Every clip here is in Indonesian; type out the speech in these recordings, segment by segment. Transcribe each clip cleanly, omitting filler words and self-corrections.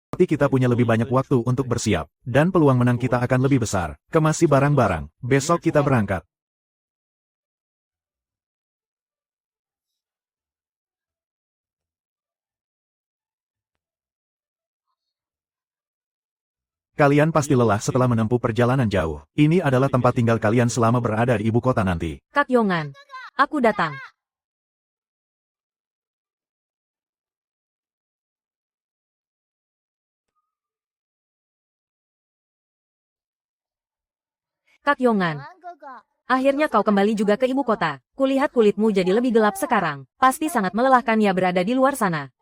Berarti kita punya lebih banyak waktu untuk bersiap, dan peluang menang kita akan lebih besar. Kemasi barang-barang, besok kita berangkat. Kalian pasti lelah setelah menempuh perjalanan jauh. Ini adalah tempat tinggal kalian selama berada di ibu kota nanti. Kak Yongan, aku datang. Kak Yongan, akhirnya kau kembali juga ke ibu kota. Kulihat kulitmu jadi lebih gelap sekarang. Pasti sangat melelahkan ya berada di luar sana.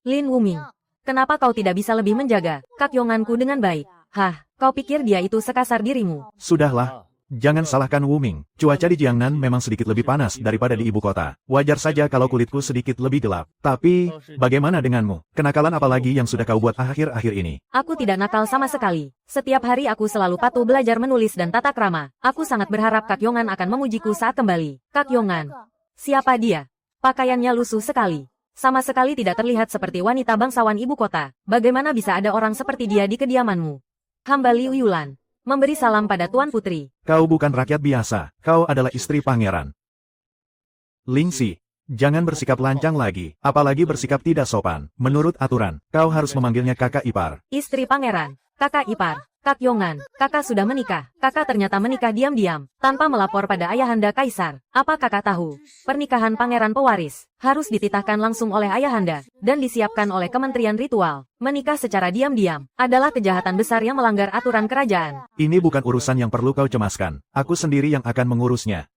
Lin Wuming, kenapa kau tidak bisa lebih menjaga Kak Yonganku dengan baik? Hah, kau pikir dia itu sekasar dirimu? Sudahlah. Jangan salahkan Wuming. Cuaca di Jiangnan memang sedikit lebih panas daripada di ibu kota. Wajar saja kalau kulitku sedikit lebih gelap. Tapi, bagaimana denganmu? Kenakalan apa lagi yang sudah kau buat akhir-akhir ini? Aku tidak nakal sama sekali. Setiap hari aku selalu patuh belajar menulis dan tata krama. Aku sangat berharap Kak Yongan akan memujiku saat kembali. Kak Yongan, siapa dia? Pakaiannya lusuh sekali. Sama sekali tidak terlihat seperti wanita bangsawan ibu kota. Bagaimana bisa ada orang seperti dia di kediamanmu? Hamba Liu Yulan memberi salam pada Tuan Putri. Kau bukan rakyat biasa, kau adalah istri pangeran. Lingxi, jangan bersikap lancang lagi, apalagi bersikap tidak sopan. Menurut aturan, kau harus memanggilnya kakak ipar. Istri pangeran, kakak ipar, Kak Yongan, kakak sudah menikah. Kakak ternyata menikah diam-diam, tanpa melapor pada ayahanda kaisar. Apa kakak tahu? Pernikahan pangeran pewaris harus dititahkan langsung oleh ayahanda, dan disiapkan oleh Kementerian Ritual. Menikah secara diam-diam adalah kejahatan besar yang melanggar aturan kerajaan. Ini bukan urusan yang perlu kau cemaskan. Aku sendiri yang akan mengurusnya.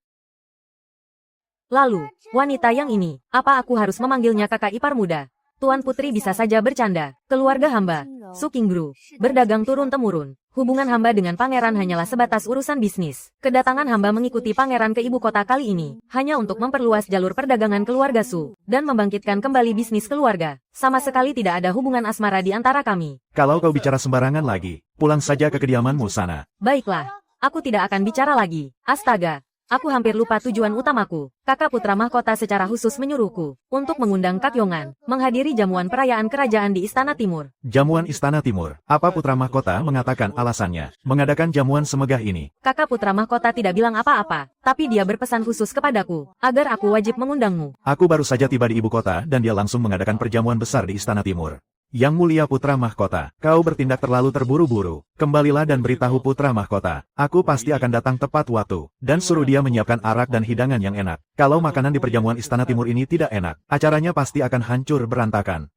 Lalu, wanita yang ini, apa aku harus memanggilnya kakak ipar muda? Tuan Putri bisa saja bercanda. Keluarga hamba, Su Qingru, berdagang turun-temurun. Hubungan hamba dengan pangeran hanyalah sebatas urusan bisnis. Kedatangan hamba mengikuti pangeran ke ibu kota kali ini, hanya untuk memperluas jalur perdagangan keluarga Su, dan membangkitkan kembali bisnis keluarga. Sama sekali tidak ada hubungan asmara di antara kami. Kalau kau bicara sembarangan lagi, pulang saja ke kediamanmu sana. Baiklah, aku tidak akan bicara lagi. Astaga. Aku hampir lupa tujuan utamaku. Kakak putra mahkota secara khusus menyuruhku untuk mengundang Kak Yongan menghadiri jamuan perayaan kerajaan di Istana Timur. Jamuan Istana Timur. Apa putra mahkota mengatakan alasannya mengadakan jamuan semegah ini? Kakak putra mahkota tidak bilang apa-apa, tapi dia berpesan khusus kepadaku agar aku wajib mengundangmu. Aku baru saja tiba di ibu kota dan dia langsung mengadakan perjamuan besar di Istana Timur. Yang mulia putra mahkota, kau bertindak terlalu terburu-buru. Kembalilah dan beritahu putra mahkota. Aku pasti akan datang tepat waktu, dan suruh dia menyiapkan arak dan hidangan yang enak. Kalau makanan di perjamuan Istana Timur ini tidak enak, acaranya pasti akan hancur berantakan.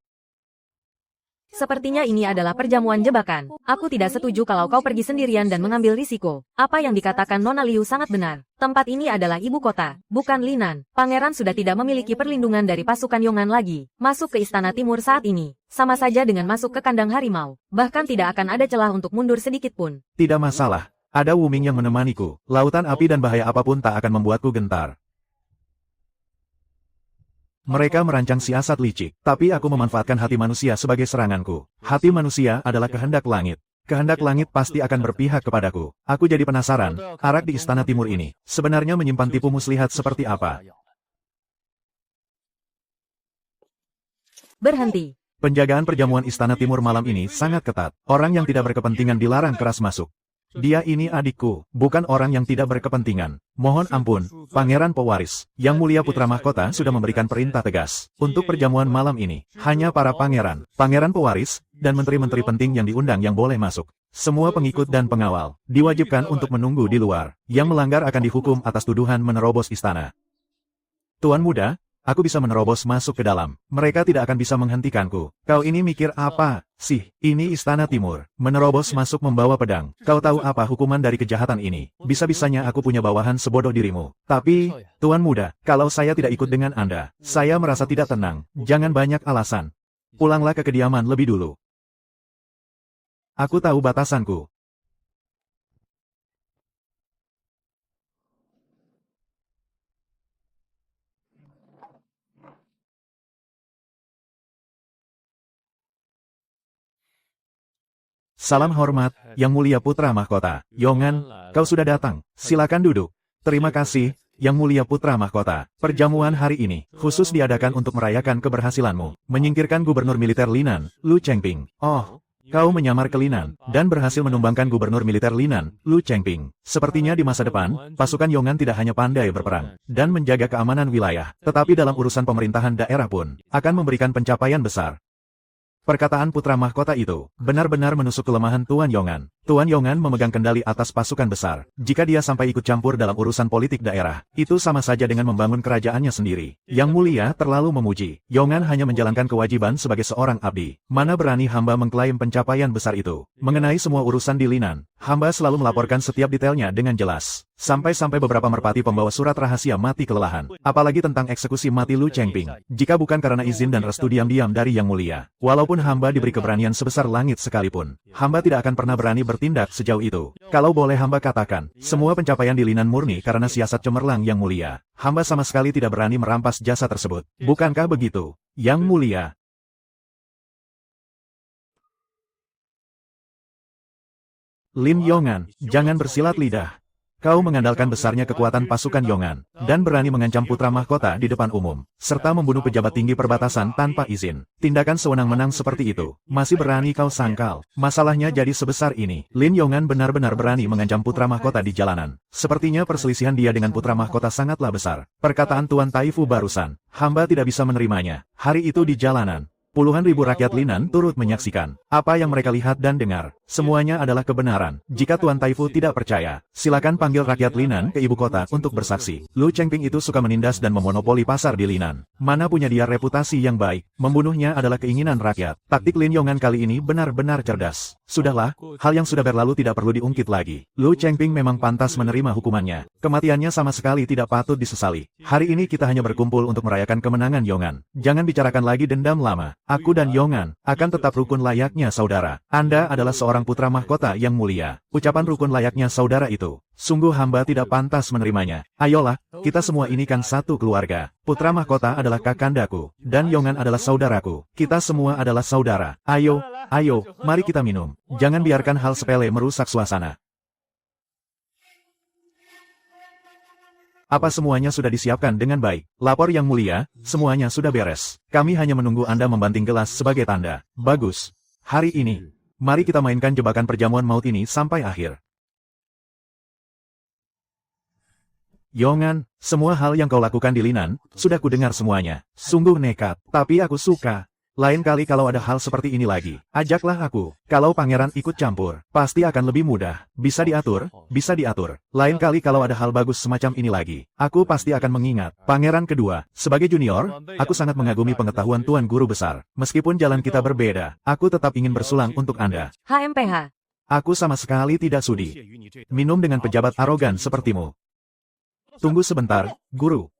Sepertinya ini adalah perjamuan jebakan. Aku tidak setuju kalau kau pergi sendirian dan mengambil risiko. Apa yang dikatakan Nona Liu sangat benar. Tempat ini adalah ibu kota, bukan Linan. Pangeran sudah tidak memiliki perlindungan dari pasukan Yongan lagi. Masuk ke Istana Timur saat ini, sama saja dengan masuk ke kandang harimau. Bahkan tidak akan ada celah untuk mundur sedikit pun. Tidak masalah. Ada Wuming yang menemaniku. Lautan api dan bahaya apapun tak akan membuatku gentar. Mereka merancang siasat licik, tapi aku memanfaatkan hati manusia sebagai seranganku. Hati manusia adalah kehendak langit. Kehendak langit pasti akan berpihak kepadaku. Aku jadi penasaran, arak di Istana Timur ini sebenarnya menyimpan tipu muslihat seperti apa? Berhenti. Penjagaan perjamuan Istana Timur malam ini sangat ketat. Orang yang tidak berkepentingan dilarang keras masuk. Dia ini adikku, bukan orang yang tidak berkepentingan. Mohon ampun, Pangeran Pewaris. Yang mulia putra mahkota sudah memberikan perintah tegas. Untuk perjamuan malam ini, hanya para pangeran, pangeran pewaris, dan menteri-menteri penting yang diundang yang boleh masuk. Semua pengikut dan pengawal diwajibkan untuk menunggu di luar. Yang melanggar akan dihukum atas tuduhan menerobos istana. Tuan muda, aku bisa menerobos masuk ke dalam. Mereka tidak akan bisa menghentikanku. Kau ini mikir apa sih? Ini Istana Timur. Menerobos masuk membawa pedang. Kau tahu apa hukuman dari kejahatan ini? Bisa-bisanya aku punya bawahan sebodoh dirimu. Tapi, Tuan muda, kalau saya tidak ikut dengan Anda, saya merasa tidak tenang. Jangan banyak alasan. Pulanglah ke kediaman lebih dulu. Aku tahu batasanku. Salam hormat, Yang Mulia Putra Mahkota. Yongan, kau sudah datang. Silakan duduk. Terima kasih, Yang Mulia Putra Mahkota. Perjamuan hari ini khusus diadakan untuk merayakan keberhasilanmu menyingkirkan Gubernur Militer Linan, Lu Chengping. Oh, kau menyamar ke Linan, dan berhasil menumbangkan Gubernur Militer Linan, Lu Chengping. Sepertinya di masa depan, pasukan Yongan tidak hanya pandai berperang dan menjaga keamanan wilayah, tetapi dalam urusan pemerintahan daerah pun akan memberikan pencapaian besar. Perkataan putra mahkota itu benar-benar menusuk kelemahan Tuan Yongan. Tuan Yongan memegang kendali atas pasukan besar. Jika dia sampai ikut campur dalam urusan politik daerah, itu sama saja dengan membangun kerajaannya sendiri. Yang Mulia terlalu memuji. Yongan hanya menjalankan kewajiban sebagai seorang abdi. Mana berani hamba mengklaim pencapaian besar itu. Mengenai semua urusan di Linan, hamba selalu melaporkan setiap detailnya dengan jelas. Sampai-sampai beberapa merpati pembawa surat rahasia mati kelelahan. Apalagi tentang eksekusi mati Lu Chengping. Jika bukan karena izin dan restu diam-diam dari Yang Mulia, walaupun hamba diberi keberanian sebesar langit sekalipun, hamba tidak akan pernah berani bertindak sejauh itu. Kalau boleh hamba katakan, semua pencapaian di Linan murni karena siasat cemerlang Yang Mulia. Hamba sama sekali tidak berani merampas jasa tersebut. Bukankah begitu, Yang Mulia? Lin Yongan, jangan bersilat lidah. Kau mengandalkan besarnya kekuatan pasukan Yongan, dan berani mengancam putra mahkota di depan umum, serta membunuh pejabat tinggi perbatasan tanpa izin. Tindakan sewenang-wenang seperti itu, masih berani kau sangkal. Masalahnya jadi sebesar ini. Lin Yongan benar-benar berani mengancam putra mahkota di jalanan. Sepertinya perselisihan dia dengan putra mahkota sangatlah besar. Perkataan Tuan Taifu barusan, hamba tidak bisa menerimanya. Hari itu di jalanan, puluhan ribu rakyat Linan turut menyaksikan. Apa yang mereka lihat dan dengar, semuanya adalah kebenaran. Jika Tuan Taifu tidak percaya, silakan panggil rakyat Linan ke ibu kota untuk bersaksi. Lu Chengping itu suka menindas dan memonopoli pasar di Linan. Mana punya dia reputasi yang baik, membunuhnya adalah keinginan rakyat. Taktik Lin Yongan kali ini benar-benar cerdas. Sudahlah, hal yang sudah berlalu tidak perlu diungkit lagi. Lu Chengping memang pantas menerima hukumannya. Kematiannya sama sekali tidak patut disesali. Hari ini kita hanya berkumpul untuk merayakan kemenangan Yongan. Jangan bicarakan lagi dendam lama. Aku dan Yongan akan tetap rukun layaknya saudara. Anda adalah seorang putra mahkota yang mulia. Ucapan rukun layaknya saudara itu, sungguh hamba tidak pantas menerimanya. Ayolah, kita semua ini kan satu keluarga. Putra mahkota adalah kakandaku, dan Yongan adalah saudaraku. Kita semua adalah saudara. Ayo, mari kita minum. Jangan biarkan hal sepele merusak suasana. Apa semuanya sudah disiapkan dengan baik? Lapor Yang Mulia, semuanya sudah beres. Kami hanya menunggu Anda membanting gelas sebagai tanda. Bagus. Hari ini, mari kita mainkan jebakan perjamuan maut ini sampai akhir. Yongan, semua hal yang kau lakukan di Linan, sudah kudengar semuanya. Sungguh nekat, tapi aku suka. Lain kali kalau ada hal seperti ini lagi, ajaklah aku. Kalau pangeran ikut campur, pasti akan lebih mudah. Bisa diatur, bisa diatur. Lain kali kalau ada hal bagus semacam ini lagi, aku pasti akan mengingat. Pangeran kedua, sebagai junior, aku sangat mengagumi pengetahuan Tuan Guru Besar. Meskipun jalan kita berbeda, aku tetap ingin bersulang untuk Anda. HMPH. Aku sama sekali tidak sudi minum dengan pejabat arogan sepertimu. Tunggu sebentar, Guru.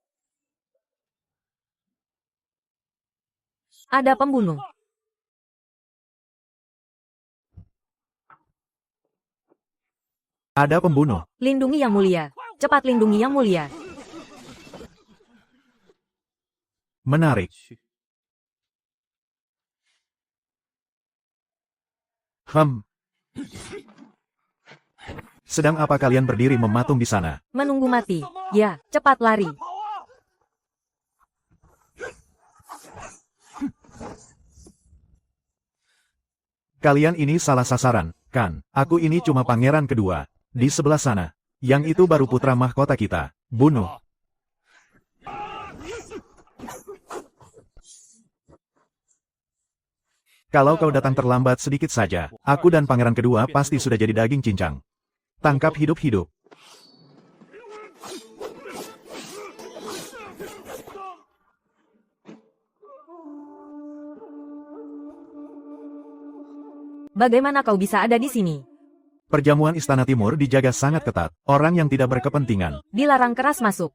Ada pembunuh. Ada pembunuh. Lindungi Yang Mulia. Cepat lindungi Yang Mulia. Menarik. Sedang apa kalian berdiri mematung di sana? Menunggu mati. Ya, cepat lari. Kalian ini salah sasaran, kan? Aku ini cuma pangeran kedua. Di sebelah sana. Yang itu baru putra mahkota kita. Bunuh. Kalau kau datang terlambat sedikit saja, aku dan pangeran kedua pasti sudah jadi daging cincang. Tangkap hidup-hidup. Bagaimana kau bisa ada di sini? Perjamuan Istana Timur dijaga sangat ketat. Orang yang tidak berkepentingan Dilarang keras masuk.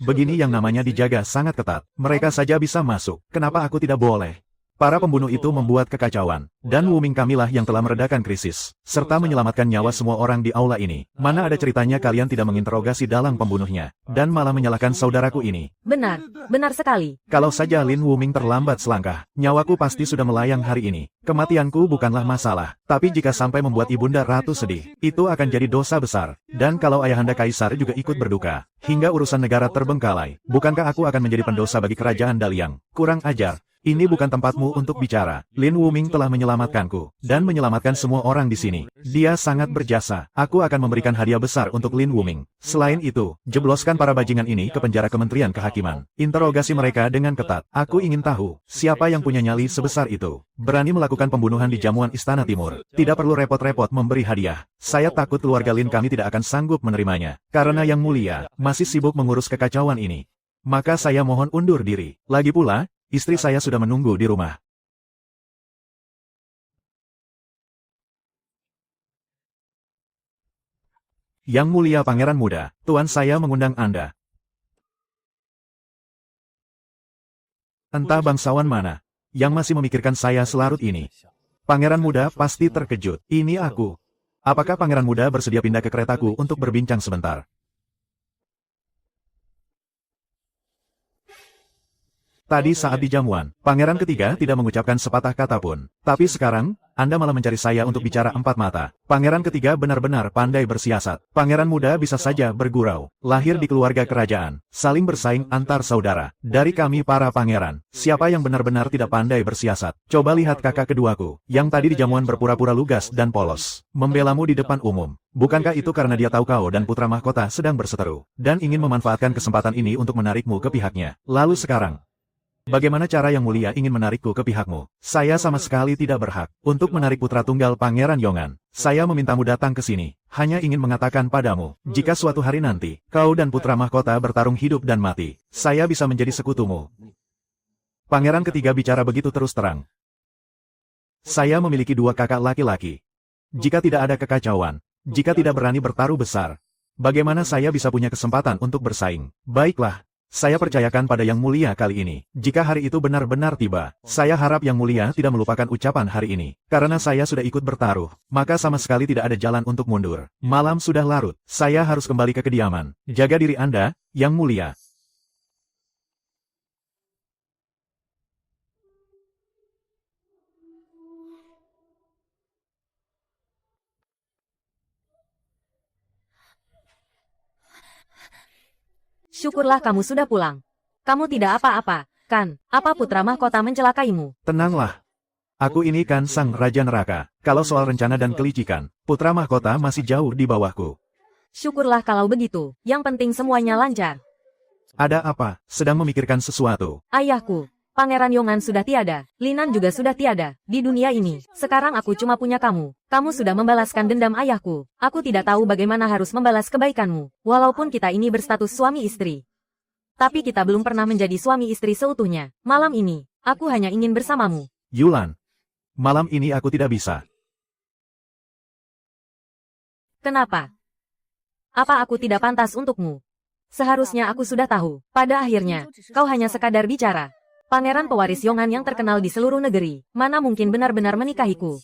begini yang namanya dijaga sangat ketat. Mereka saja bisa masuk. Kenapa aku tidak boleh? Para pembunuh itu membuat kekacauan, dan Wuming kamilah yang telah meredakan krisis, serta menyelamatkan nyawa semua orang di aula ini. Mana ada ceritanya kalian tidak menginterogasi dalang pembunuhnya, dan malah menyalahkan saudaraku ini. Benar, benar sekali. Kalau saja Lin Wuming terlambat selangkah, nyawaku pasti sudah melayang hari ini. Kematianku bukanlah masalah, tapi jika sampai membuat ibunda ratu sedih, itu akan jadi dosa besar. Dan kalau ayahanda kaisar juga ikut berduka, hingga urusan negara terbengkalai, bukankah aku akan menjadi pendosa bagi kerajaan Daliang? Kurang ajar. Ini bukan tempatmu untuk bicara. Lin Wuming telah menyelamatkanku, dan menyelamatkan semua orang di sini. Dia sangat berjasa. Aku akan memberikan hadiah besar untuk Lin Wuming. Selain itu, jebloskan para bajingan ini ke penjara Kementerian Kehakiman. Interogasi mereka dengan ketat. Aku ingin tahu, siapa yang punya nyali sebesar itu. Berani melakukan pembunuhan di jamuan Istana Timur. Tidak perlu repot-repot memberi hadiah. Saya takut keluarga Lin kami tidak akan sanggup menerimanya. Karena Yang Mulia masih sibuk mengurus kekacauan ini. Maka saya mohon undur diri. Lagi pula, istri saya sudah menunggu di rumah. Yang Mulia Pangeran Muda, Tuan saya mengundang Anda. Entah bangsawan mana yang masih memikirkan saya selarut ini. Pangeran Muda pasti terkejut. Ini aku. Apakah Pangeran Muda bersedia pindah ke keretaku untuk berbincang sebentar? Tadi saat di jamuan, pangeran ketiga tidak mengucapkan sepatah kata pun. Tapi sekarang, Anda malah mencari saya untuk bicara empat mata. Pangeran ketiga benar-benar pandai bersiasat. Pangeran muda bisa saja bergurau. Lahir di keluarga kerajaan. Saling bersaing antar saudara. Dari kami para pangeran, siapa yang benar-benar tidak pandai bersiasat? Coba lihat kakak keduaku, yang tadi di jamuan berpura-pura lugas dan polos. Membelamu di depan umum. Bukankah itu karena dia tahu kau dan putra mahkota sedang berseteru, dan ingin memanfaatkan kesempatan ini untuk menarikmu ke pihaknya? Lalu sekarang, bagaimana cara Yang Mulia ingin menarikku ke pihakmu? Saya sama sekali tidak berhak untuk menarik putra tunggal Pangeran Yongan. Saya memintamu datang ke sini, hanya ingin mengatakan padamu, jika suatu hari nanti, kau dan putra mahkota bertarung hidup dan mati, saya bisa menjadi sekutumu. Pangeran ketiga bicara begitu terus terang. Saya memiliki dua kakak laki-laki. Jika tidak ada kekacauan, jika tidak berani bertaruh besar, bagaimana saya bisa punya kesempatan untuk bersaing? Baiklah. Saya percayakan pada Yang Mulia kali ini. Jika hari itu benar-benar tiba, saya harap Yang Mulia tidak melupakan ucapan hari ini. Karena saya sudah ikut bertaruh, maka sama sekali tidak ada jalan untuk mundur. Malam sudah larut, saya harus kembali ke kediaman. Jaga diri Anda, Yang Mulia. Syukurlah kamu sudah pulang. Kamu tidak apa-apa, kan? Apa putra mahkota mencelakaimu? Tenanglah. Aku ini kan sang Raja Neraka. Kalau soal rencana dan kelicikan, putra mahkota masih jauh di bawahku. Syukurlah kalau begitu. Yang penting semuanya lancar. Ada apa? Sedang memikirkan sesuatu. Ayahku, Pangeran Yongan sudah tiada. Linan juga sudah tiada. Di dunia ini, sekarang aku cuma punya kamu. Kamu sudah membalaskan dendam ayahku. Aku tidak tahu bagaimana harus membalas kebaikanmu. Walaupun kita ini berstatus suami istri. Tapi kita belum pernah menjadi suami istri seutuhnya. Malam ini, aku hanya ingin bersamamu. Yulan. Malam ini aku tidak bisa. Kenapa? Apa aku tidak pantas untukmu? Seharusnya aku sudah tahu. Pada akhirnya, kau hanya sekadar bicara. Pangeran pewaris Yongan yang terkenal di seluruh negeri, mana mungkin benar-benar menikahiku?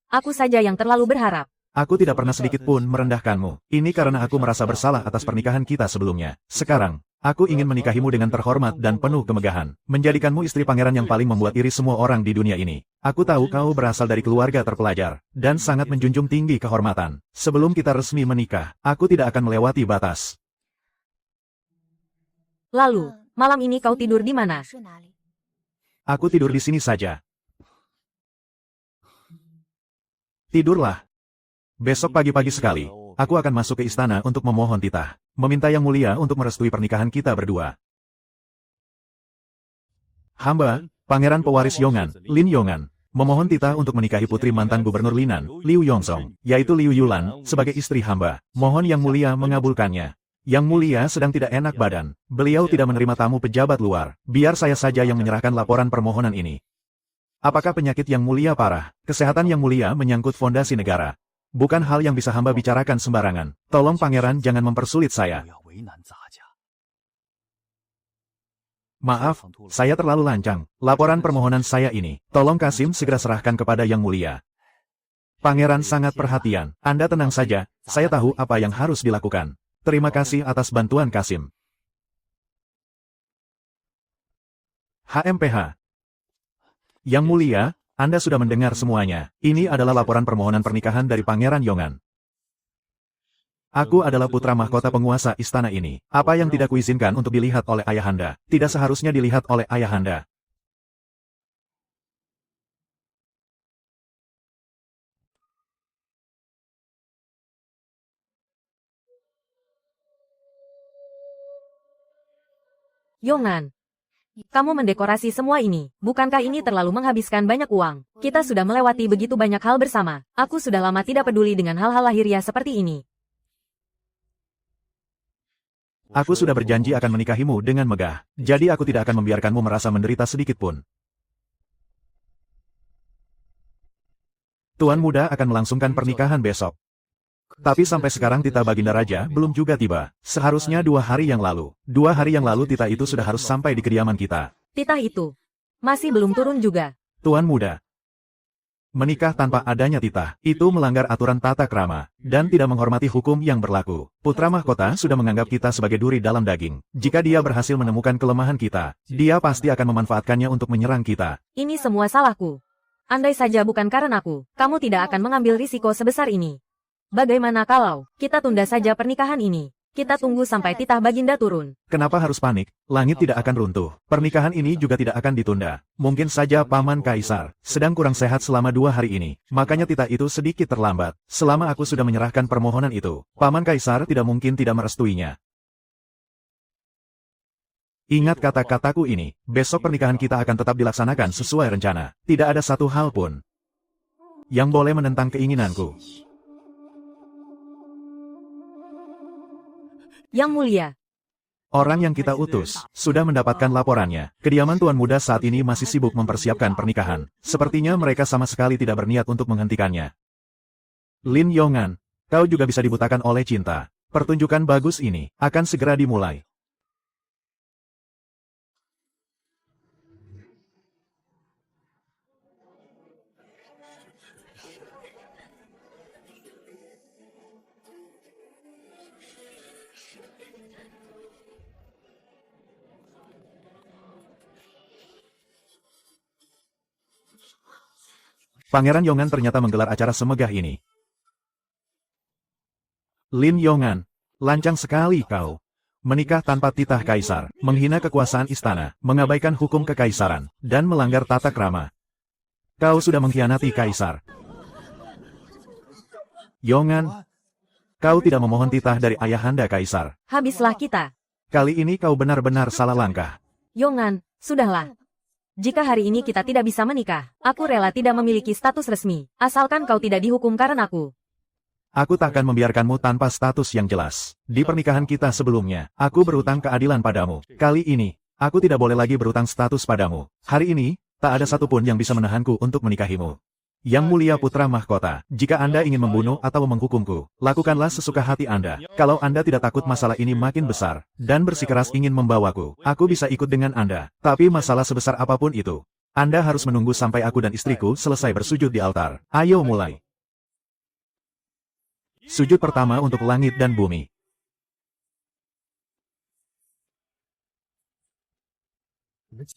Aku saja yang terlalu berharap. Aku tidak pernah sedikit pun merendahkanmu. Ini karena aku merasa bersalah atas pernikahan kita sebelumnya. Sekarang, aku ingin menikahimu dengan terhormat dan penuh kemegahan. Menjadikanmu istri pangeran yang paling membuat iri semua orang di dunia ini. Aku tahu kau berasal dari keluarga terpelajar, dan sangat menjunjung tinggi kehormatan. Sebelum kita resmi menikah, aku tidak akan melewati batas. Lalu, malam ini kau tidur di mana? Aku tidur di sini saja. Tidurlah. Besok pagi-pagi sekali, aku akan masuk ke istana untuk memohon titah. Meminta Yang Mulia untuk merestui pernikahan kita berdua. Hamba, Pangeran Pewaris Yongan, Lin Yongan, memohon titah untuk menikahi putri mantan gubernur Linan, Liu Yongsong, yaitu Liu Yulan, sebagai istri hamba. Mohon Yang Mulia mengabulkannya. Yang Mulia sedang tidak enak badan. Beliau tidak menerima tamu pejabat luar. Biar saya saja yang menyerahkan laporan permohonan ini. Apakah penyakit Yang Mulia parah? Kesehatan Yang Mulia menyangkut fondasi negara. Bukan hal yang bisa hamba bicarakan sembarangan. Tolong pangeran jangan mempersulit saya. Maaf, saya terlalu lancang. Laporan permohonan saya ini, tolong Kasim segera serahkan kepada Yang Mulia. Pangeran sangat perhatian. Anda tenang saja, saya tahu apa yang harus dilakukan. Terima kasih atas bantuan Kasim. HMPH. Yang Mulia, Anda sudah mendengar semuanya. Ini adalah laporan permohonan pernikahan dari Pangeran Yongan. Aku adalah putra mahkota penguasa istana ini. Apa yang tidak kuizinkan untuk dilihat oleh ayahanda, tidak seharusnya dilihat oleh ayahanda. Yongan, kamu mendekorasi semua ini. Bukankah ini terlalu menghabiskan banyak uang? Kita sudah melewati begitu banyak hal bersama. Aku sudah lama tidak peduli dengan hal-hal lahiriah seperti ini. Aku sudah berjanji akan menikahimu dengan megah. Jadi aku tidak akan membiarkanmu merasa menderita sedikit pun. Tuan Muda akan melangsungkan pernikahan besok. Tapi sampai sekarang Tita Baginda Raja belum juga tiba. Seharusnya 2 hari yang lalu. 2 hari yang lalu Tita itu sudah harus sampai di kediaman kita. Titah itu masih belum turun juga. Tuan Muda. Menikah tanpa adanya titah, itu melanggar aturan tata krama, dan tidak menghormati hukum yang berlaku. Putra mahkota sudah menganggap kita sebagai duri dalam daging. Jika dia berhasil menemukan kelemahan kita, dia pasti akan memanfaatkannya untuk menyerang kita. Ini semua salahku. Andai saja bukan karenaku, kamu tidak akan mengambil risiko sebesar ini. Bagaimana kalau kita tunda saja pernikahan ini? Kita tunggu sampai titah Baginda turun. Kenapa harus panik? Langit tidak akan runtuh. Pernikahan ini juga tidak akan ditunda. Mungkin saja Paman Kaisar sedang kurang sehat selama 2 hari ini. Makanya titah itu sedikit terlambat. Selama aku sudah menyerahkan permohonan itu, Paman Kaisar tidak mungkin tidak merestuinya. Ingat kata-kataku ini, besok pernikahan kita akan tetap dilaksanakan sesuai rencana. Tidak ada satu hal pun yang boleh menentang keinginanku. Yang Mulia, Orang yang kita utus sudah mendapatkan laporannya. Kediaman Tuan Muda saat ini masih sibuk mempersiapkan pernikahan. Sepertinya mereka sama sekali tidak berniat untuk menghentikannya. Lin Yongan, kau juga bisa dibutakan oleh cinta. Pertunjukan bagus ini akan segera dimulai. Pangeran Yongan ternyata menggelar acara semegah ini. Lin Yongan, lancang sekali kau. Menikah tanpa titah kaisar, menghina kekuasaan istana, mengabaikan hukum kekaisaran, dan melanggar tata krama. Kau sudah mengkhianati kaisar. Yongan, kau tidak memohon titah dari ayahanda kaisar. habislah kita. Kali ini kau benar-benar salah langkah. Yongan, sudahlah. Jika hari ini kita tidak bisa menikah, aku rela tidak memiliki status resmi, asalkan kau tidak dihukum karena aku. Aku tak akan membiarkanmu tanpa status yang jelas. Di pernikahan kita sebelumnya, aku berutang keadilan padamu. Kali ini, aku tidak boleh lagi berutang status padamu. Hari ini, tak ada satupun yang bisa menahanku untuk menikahimu. Yang Mulia Putra Mahkota, jika Anda ingin membunuh atau menghukumku, lakukanlah sesuka hati Anda. Kalau Anda tidak takut masalah ini makin besar, dan bersikeras ingin membawaku, aku bisa ikut dengan Anda. Tapi masalah sebesar apapun itu, Anda harus menunggu sampai aku dan istriku selesai bersujud di altar. Ayo mulai. Sujud pertama untuk langit dan bumi.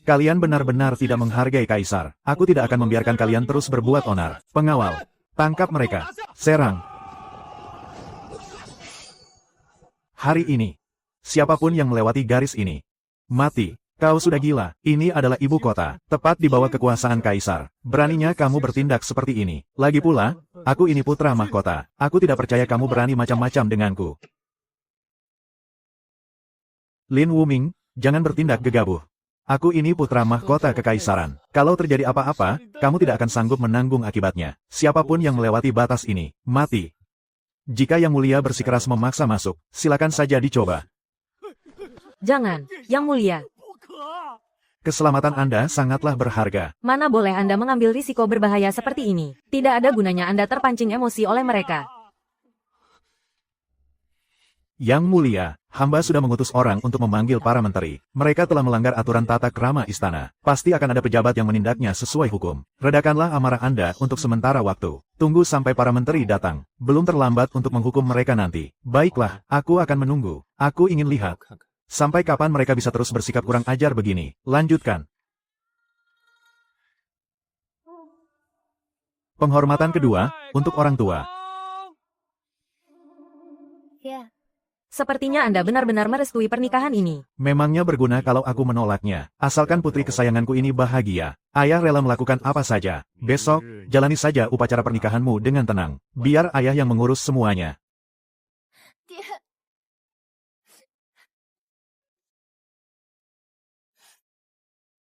Kalian benar-benar tidak menghargai kaisar. Aku tidak akan membiarkan kalian terus berbuat onar. Pengawal, tangkap mereka. Serang. Hari ini, siapapun yang melewati garis ini, mati. Kau sudah gila. Ini adalah ibu kota, tepat di bawah kekuasaan kaisar. Beraninya kamu bertindak seperti ini. Lagi pula, aku ini putra mahkota. Aku tidak percaya kamu berani macam-macam denganku. Lin Wuming, jangan bertindak gegabah. Aku ini putra mahkota kekaisaran. Kalau terjadi apa-apa, kamu tidak akan sanggup menanggung akibatnya. Siapapun yang melewati batas ini, mati. Jika Yang Mulia bersikeras memaksa masuk, silakan saja dicoba. Jangan, Yang Mulia. Keselamatan Anda sangatlah berharga. Mana boleh Anda mengambil risiko berbahaya seperti ini. Tidak ada gunanya Anda terpancing emosi oleh mereka. Yang mulia, hamba sudah mengutus orang untuk memanggil para menteri. Mereka telah melanggar aturan tata krama istana. Pasti akan ada pejabat yang menindaknya sesuai hukum. Redakanlah amarah Anda untuk sementara waktu. Tunggu sampai para menteri datang. Belum terlambat untuk menghukum mereka nanti. Baiklah, aku akan menunggu. Aku ingin lihat. Sampai kapan mereka bisa terus bersikap kurang ajar begini. Lanjutkan. Penghormatan kedua, untuk orang tua. Sepertinya Anda benar-benar merestui pernikahan ini. Memangnya berguna kalau aku menolaknya. Asalkan putri kesayanganku ini bahagia. Ayah rela melakukan apa saja. Besok, jalani saja upacara pernikahanmu dengan tenang. Biar ayah yang mengurus semuanya.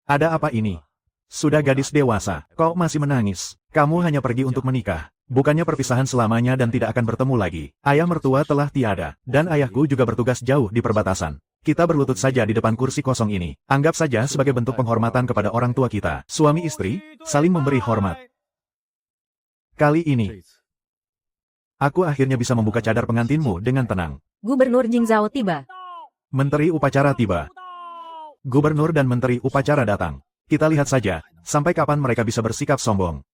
Ada apa ini? Sudah gadis dewasa, kok masih menangis? Kamu hanya pergi untuk menikah. Bukannya perpisahan selamanya dan tidak akan bertemu lagi. Ayah mertua telah tiada, dan ayahku juga bertugas jauh di perbatasan. Kita berlutut saja di depan kursi kosong ini. Anggap saja sebagai bentuk penghormatan kepada orang tua kita. Suami istri, saling memberi hormat. Kali ini, aku akhirnya bisa membuka cadar pengantinmu dengan tenang. Gubernur Jingzhao tiba. Menteri upacara tiba. Gubernur dan menteri upacara datang. Kita lihat saja, sampai kapan mereka bisa bersikap sombong.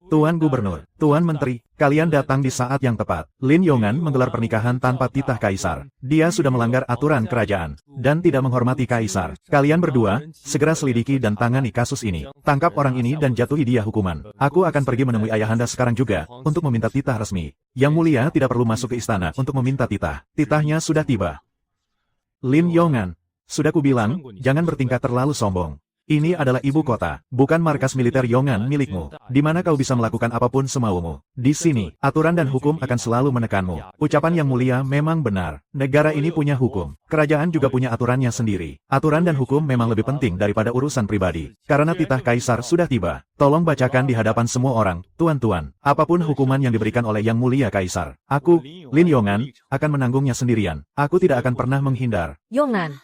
Tuan Gubernur, Tuan Menteri, kalian datang di saat yang tepat. Lin Yongan menggelar pernikahan tanpa titah kaisar. Dia sudah melanggar aturan kerajaan, dan tidak menghormati kaisar. Kalian berdua, segera selidiki dan tangani kasus ini. Tangkap orang ini dan jatuhi dia hukuman. Aku akan pergi menemui ayahanda sekarang juga, untuk meminta titah resmi. Yang mulia tidak perlu masuk ke istana untuk meminta titah. Titahnya sudah tiba. Lin Yongan, sudah kubilang, jangan bertingkah terlalu sombong. Ini adalah ibu kota, bukan markas militer Yongan milikmu, di mana kau bisa melakukan apapun semaumu. Di sini, aturan dan hukum akan selalu menekanmu. Ucapan yang mulia memang benar. Negara ini punya hukum. Kerajaan juga punya aturannya sendiri. Aturan dan hukum memang lebih penting daripada urusan pribadi. Karena titah kaisar sudah tiba. Tolong bacakan di hadapan semua orang, tuan-tuan, apapun hukuman yang diberikan oleh yang mulia kaisar. Aku, Lin Yongan, akan menanggungnya sendirian. Aku tidak akan pernah menghindar. Yongan,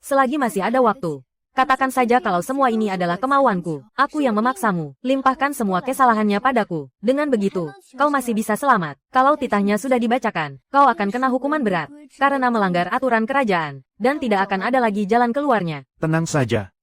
selagi masih ada waktu, katakan saja kalau semua ini adalah kemauanku. Aku yang memaksamu. Limpahkan semua kesalahannya padaku. Dengan begitu, kau masih bisa selamat. Kalau titahnya sudah dibacakan, kau akan kena hukuman berat. Karena melanggar aturan kerajaan. Dan tidak akan ada lagi jalan keluarnya. Tenang saja.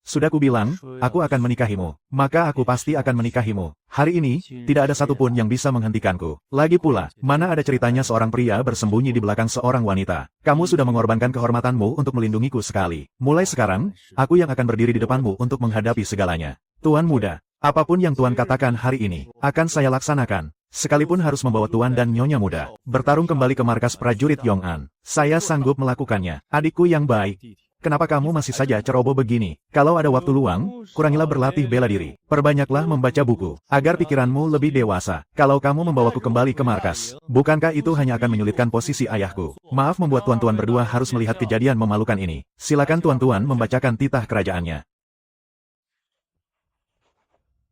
Sudah kubilang, aku akan menikahimu. Maka aku pasti akan menikahimu. Hari ini, tidak ada satupun yang bisa menghentikanku. Lagi pula, mana ada ceritanya seorang pria bersembunyi di belakang seorang wanita. Kamu sudah mengorbankan kehormatanmu untuk melindungiku sekali. Mulai sekarang, aku yang akan berdiri di depanmu untuk menghadapi segalanya. Tuan muda, apapun yang Tuan katakan hari ini, akan saya laksanakan. Sekalipun harus membawa Tuan dan Nyonya muda bertarung kembali ke markas prajurit Yong'an. Saya sanggup melakukannya. Adikku yang baik. Kenapa kamu masih saja ceroboh begini? Kalau ada waktu luang, kurangilah berlatih bela diri. Perbanyaklah membaca buku, agar pikiranmu lebih dewasa. Kalau kamu membawaku kembali ke markas, bukankah itu hanya akan menyulitkan posisi ayahku? Maaf membuat tuan-tuan berdua harus melihat kejadian memalukan ini. Silakan tuan-tuan membacakan titah kerajaannya.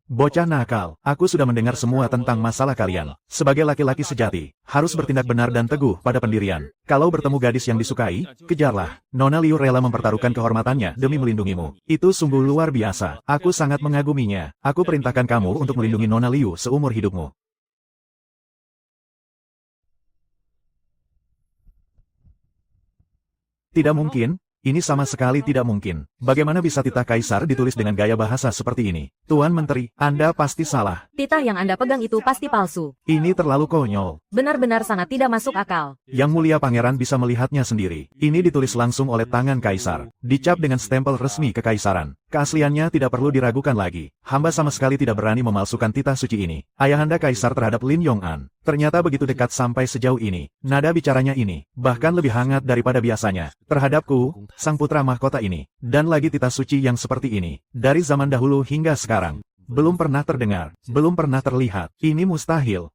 Bocah nakal, aku sudah mendengar semua tentang masalah kalian. Sebagai laki-laki sejati, harus bertindak benar dan teguh pada pendirian. Kalau bertemu gadis yang disukai, kejarlah. Nona Liu rela mempertaruhkan kehormatannya demi melindungimu. Itu sungguh luar biasa. Aku sangat mengaguminya. Aku perintahkan kamu untuk melindungi Nona Liu seumur hidupmu. Tidak mungkin. Ini sama sekali tidak mungkin. Bagaimana bisa titah kaisar ditulis dengan gaya bahasa seperti ini? Tuan Menteri, Anda pasti salah. Titah yang Anda pegang itu pasti palsu. Ini terlalu konyol. Benar-benar sangat tidak masuk akal. Yang mulia pangeran bisa melihatnya sendiri. Ini ditulis langsung oleh tangan kaisar. Dicap dengan stempel resmi kekaisaran. Keasliannya tidak perlu diragukan lagi. Hamba sama sekali tidak berani memalsukan titah suci ini. Ayahanda kaisar terhadap Lin Yong'an ternyata begitu dekat sampai sejauh ini. Nada bicaranya ini, bahkan lebih hangat daripada biasanya. Terhadapku, sang putra mahkota ini. Dan lagi titah suci yang seperti ini. Dari zaman dahulu hingga sekarang. Belum pernah terdengar. Belum pernah terlihat. Ini mustahil.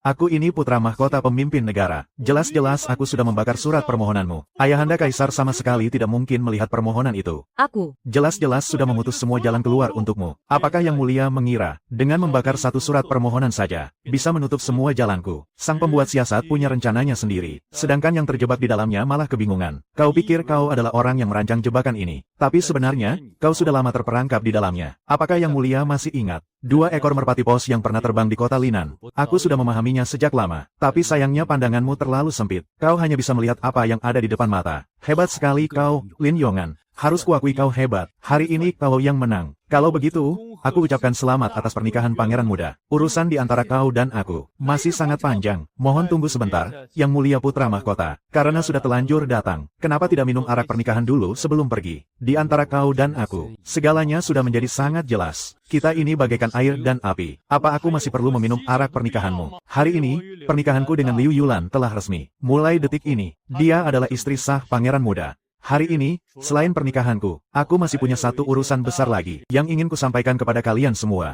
Aku ini putra mahkota pemimpin negara. Jelas-jelas aku sudah membakar surat permohonanmu. Ayahanda Kaisar sama sekali tidak mungkin melihat permohonan itu. Aku, Jelas-jelas sudah memutus semua jalan keluar untukmu. Apakah Yang Mulia mengira, dengan membakar satu surat permohonan saja, bisa menutup semua jalanku? Sang pembuat siasat punya rencananya sendiri, sedangkan yang terjebak di dalamnya malah kebingungan. Kau pikir kau adalah orang yang merancang jebakan ini, tapi sebenarnya, kau sudah lama terperangkap di dalamnya. Apakah Yang Mulia masih ingat? 2 ekor merpati pos yang pernah terbang di kota Linan. Aku sudah memahaminya sejak lama, tapi sayangnya pandanganmu terlalu sempit. Kau hanya bisa melihat apa yang ada di depan mata. Hebat sekali kau, Lin Yongan. Harus kuakui kau hebat. Hari ini kau yang menang. Kalau begitu, aku ucapkan selamat atas pernikahan pangeran muda. Urusan di antara kau dan aku masih sangat panjang. Mohon tunggu sebentar, Yang Mulia Putra Mahkota. Karena sudah telanjur datang, kenapa tidak minum arak pernikahan dulu sebelum pergi? Di antara kau dan aku, segalanya sudah menjadi sangat jelas. Kita ini bagaikan air dan api. Apa aku masih perlu meminum arak pernikahanmu? Hari ini, pernikahanku dengan Liu Yulan telah resmi. Mulai detik ini, dia adalah istri sah pangeran muda. Hari ini, selain pernikahanku, aku masih punya satu urusan besar lagi yang ingin kusampaikan kepada kalian semua.